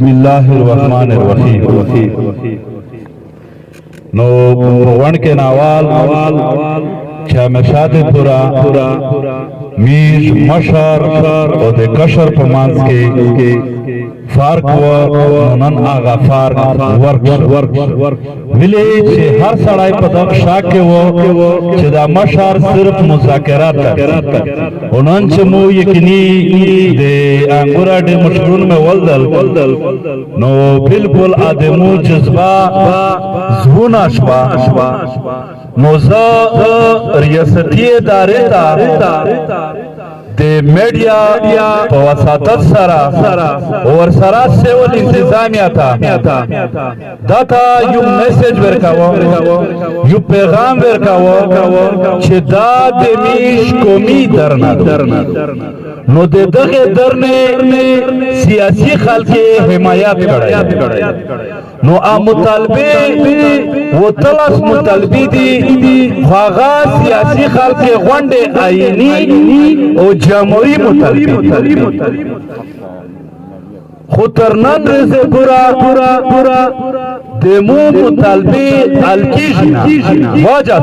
बिस्मिल्लाहिर्रहमानिर्रहीम। No one के नावाल क्या मशाद पूरा मीश मशर और दे कशर पमांस के फार्क नन आगा फार्क वर्क विलेज से हर सड़ाई पदक शाक के वो चिदा मशर सिर्फ मुज़ाकरात कर उनन चमो यकीनी दे अंगुरा दे मशरून में वल्दल नो बिल्कुल आदमो जज्बा ज़ुना शबा नोज़ा रियासती दारे दे मीडिया पवासातत सरा और सरा सेवल इंतजामिया था दाता यू मैसेज वेरकावो यू पैगाम वेरकावो चिदा देमीश कोमी दरना नो दे दगे दरने सियासी खाल के हिमायत कड़ाया नो आ मुतालबे वो तलाश मुतालबी दी ख्वागा सियासी खाल के गंडे आईनी और जमहूरी मुतालबी खुतरनन से पूरा देमो मुतालबी अलकीजना वजह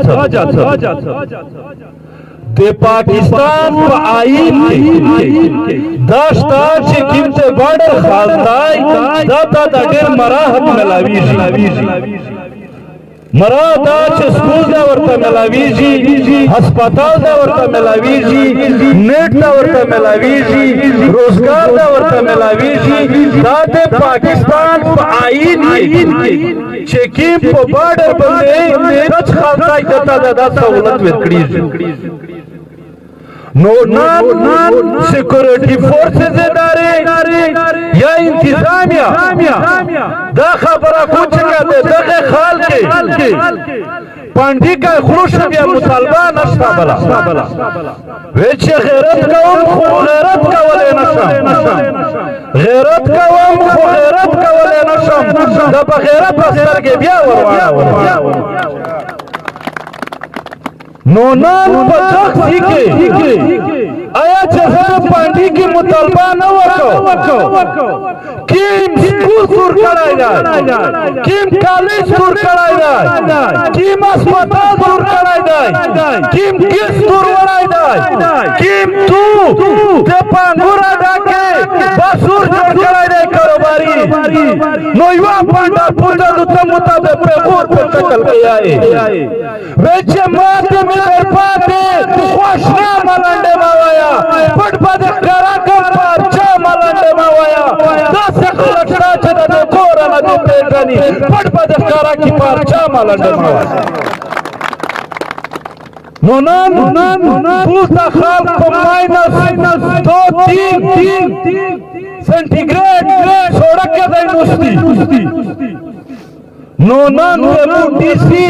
दे पाकिस्तान पर आईन दस्ता से किमते बड़े खालताई दाता दगर मराहत मिलावीजी मरादा से स्कूल दा वर्ता मिलावीजी अस्पताल दा वर्ता मिलावीजी नेट दा वर्ता मिलावीजी रोजगार दा वर्ता मिलावीजी दाते पाकिस्तान पर आईन चेकिंग पर बॉर्डर बंदे दस खालताई दाता सहूलत वेरकड़ी नो नान सिक्योरिटी फोर्सेस इदारे या इंतजामिया दा खबरा कुछ कहते दगे खाल के पांडी का खुश या मुसलमान नशा बला वेचे गैरत का वले नशा गैरत का वले नशा दा बगैरत बसर के बिया वरवा नोनान पचक सीखे आया जैसे पांडी की मुतालबा न वको किम स्कूल सुर कराई जाए किम कॉलेज सुर कराई जाए किम अस्पताल सुर कराई जाए किम किस सुर कराई जाए किम तू ते पांगुरा डाके बसुर जोड़ कराई जाए कारोबारी नोयवा पांडा पूजा दुता मुता दे पेगुर पर चकल के आए वेचे माते में पाते खुशना मलंडे मावाया पट पद करा कर पाचा मलंडे मावाया दस खलटा चदा दे कोरा न दे पेटनी पट पद करा की पाचा मलंडे मावाया नोनान पूता खाल को माइनस 2-3 सेंटीग्रेड सोडक के दे नुस्ती नोनान टीसी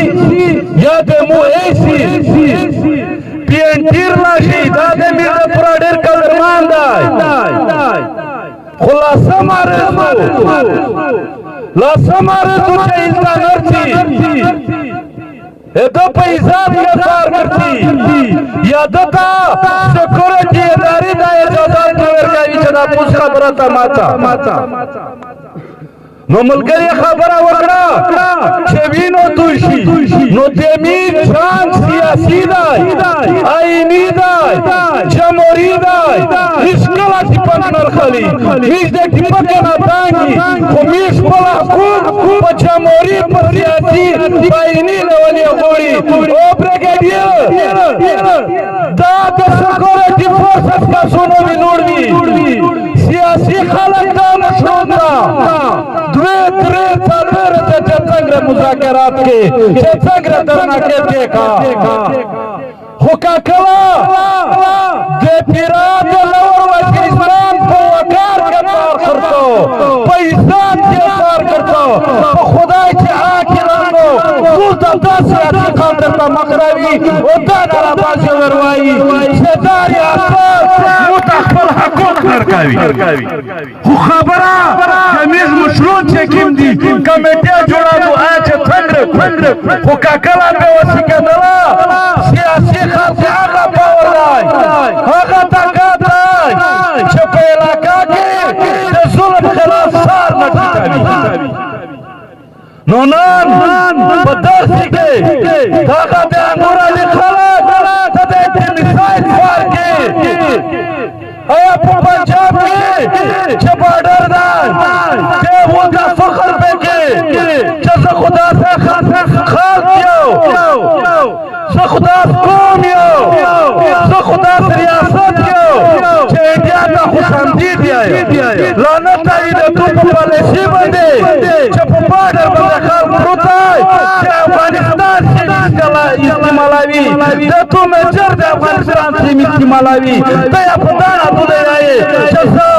या देमो एसी पीएनटीर लाशी दादे मिर्जा पुराडेर कदरमान दाय खुलासा मारे तो चैलता नरची एदो पैसा बेकार करती या दता सिक्योरिटी इदारे दाय जवाब नगर का इचना पुष्का बरता माता नो मुल्करी खबरा वकड़ा छेबीनो तुशी नो देमीन शान सियासी दाय आईनी दाय जमहूरी दाय इसकला टिपन नरखली मीज दे टिपन के नातांगी खुमीश पला हुकुम जमहूरी पर सियासी आईनी लेवली गोड़ी ओ ब्रिगेडियर दाद सिक्योरिटी फोर्सेस का सुनो भी नोड़वी सियासी खालत का मशरूदा द्वे सालवेर चंद्र मुज़ाकरात के चंद्र दरना के का हुका कला दे पिरात लवर वजीरिस्तान को वकार के पार करतो पैसा के पार करतो खुदा के आखिरनो दूसरा 10 खान करता मकरावी ओदा नारा बाजी वरवाई सेदारी आसपास मुतखल हकूक नरकावी खबरा जमीज मशरूत चेकिम दी कमेटियां जोड़ा दो आज थंग्र हुका कला पे वसिका दला सियासी खास आगा पावर दाय आगा ताकत दाय छपे इलाका के जुल्म खिलाफ सार نو نن بدرسی کې داغه د انګور علی خلک ته د مثال فرق آیا په پنجاب کې چې بارډر ده چې و کا فخر به کې چې زه خدا څخه خاص یو زه خدا قوم یو زه خدا ریاست یو چې انډیا ته خوشامدید یې لعنت علی د تو په پالیسي باندې چې په بارډر باندې خلک پروت دی چې افغانستان کې استعمالوي د تو میجر د افغانستان کې استعمالوي ته یا په دانا بوده یې چې زه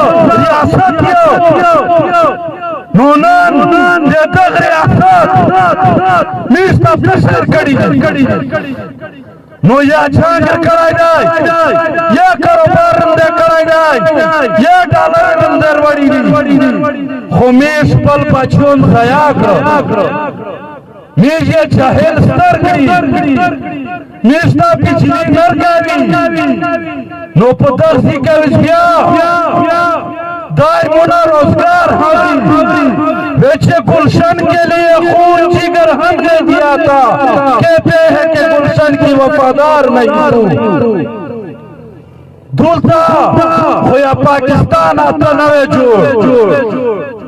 ریاست یو نو نن د دغه ریاست میستا پرشر کړي نو یا څنګه کړای دی یا کاروبار دې کړای دی یا ډالر اندر وړي خو میش پل پچون ضایع کړ میش یې جاهل ستر کړی میشتا پچلی نرګاوي نو په درسي کې بیا دائمونا روزگار حاضر بیچے گلشن کے لیے خون جگر ہم نے دیا تھا کہتے ہیں کہ گلشن کی وفادار نہیں ہوں دولتا خویا پاکستان آتا نوے جوڑ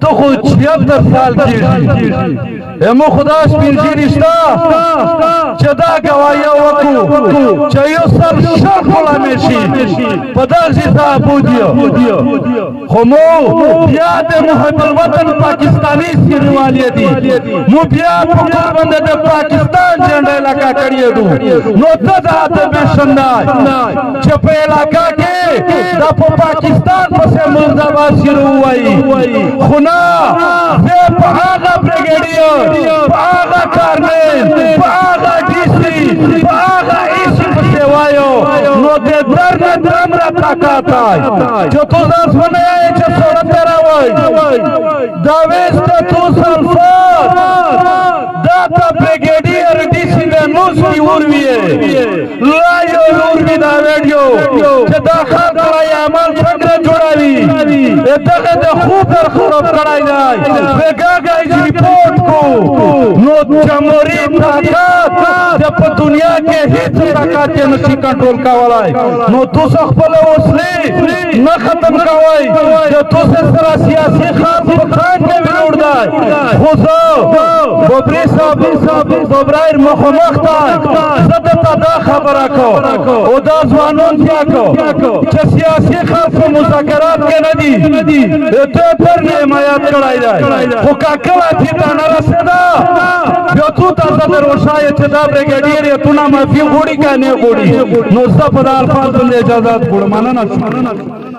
تو خود 76 سال کی امو خداش پیرجی رشتہ چدا گوایا وکو چایو سر شرف غلامیشی پدرشی صاحب بودیو خمو بیاد محب الوطن پاکستانی سیروالی دی مو بیاد پکر بندے دے پاکستان جنڈے لکا کریے دو نو تدہ دے بشندائی چپے علاقہ کے دا پاکستان پسے مرزاباد سیروائی خنا زی پہاگا بریگیڈیو پاغا کارنیل پاغا ڈیسی پاغا ایسی پسیوائیو نو دے درد درم را تاکاتا ہے جو تو زاز بنے آئے چھے سوڑا تیرا وائی داویست تو سلفات داتا بریگیڈیر ڈیسی میں نوسکی اورویے لائیو اوروی دا ویڈیو چھے داخل کرائی عمال فکر جوڑاوی اتخذ خوب در خراب کرائی جائے ویگا گئی ریپورٹ کو نو جمهوری طاقت جب دنیا کے ہیچ طاقت نشی کنٹرول کاولائی نو تو سخبل اسلی نہ ختم کاوائی جو تو سے سرا سیاسی خاص بخان کے ویلوڑ دائی خوزو ببری صاحب ببرائر مخمختائی صدتا دا خبر آکو او دا زوانون کیا چه سیاسی خاص مذاکرات کے ندی تو پر نعمایات کرائی دائی خوکا کلا تیتا نرسدہ بیا تو تازه در وشای چې دا بریګیډیر یې تونه مافي غوړي که نه غوړي نو زه په دا الفاظ باندې اجازات غواړم مننه